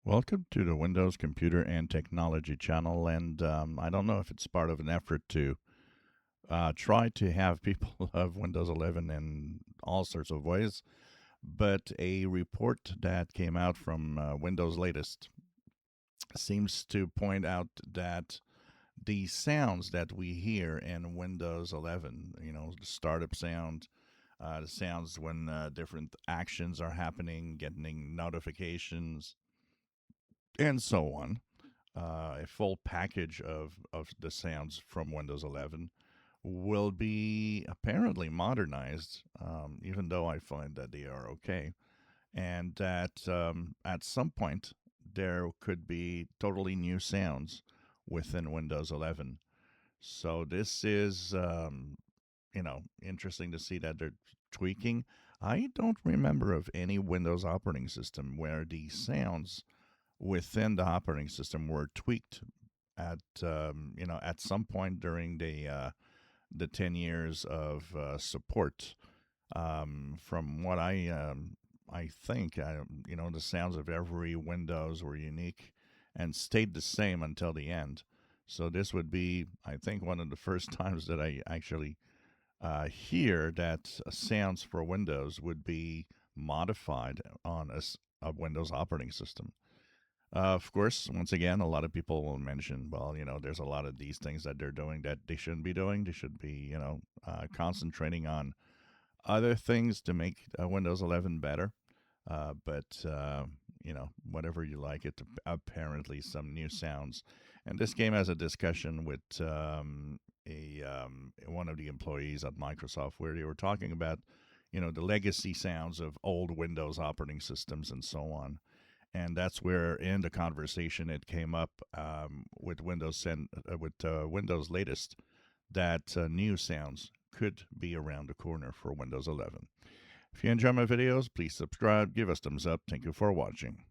Welcome to the Windows Computer and Technology channel. And I don't know if it's part of an effort to try to have people love Windows 11 in all sorts of ways, but a report that came out from WindowsLatest seems to point out that the sounds that we hear in Windows 11, the startup sound, the sounds when different actions are happening, getting notifications, and so on, a full package of the sounds from Windows 11 will be apparently modernized, even though I find that they are okay, and that at some point there could be totally new sounds within Windows 11. So this is, interesting to see that they're tweaking. I don't remember of any Windows operating system where the sounds within the operating system were tweaked at some point during the 10 years of support. From what I think, the sounds of every Windows were unique and stayed the same until the end. So this would be, I think, one of the first times that I actually hear that sounds for Windows would be modified on a Windows operating system. Of course, once again, a lot of people will mention, well, there's a lot of these things that they're doing that they shouldn't be doing. They should be, concentrating on other things to make Windows 11 better. But whatever you like, it apparently some new sounds. And this game has a discussion with one of the employees at Microsoft where they were talking about, the legacy sounds of old Windows operating systems and so on, and that's where in the conversation it came up with Windows latest that new sounds could be around the corner for Windows 11. If you enjoy my videos, please subscribe, give us thumbs up. Thank you for watching.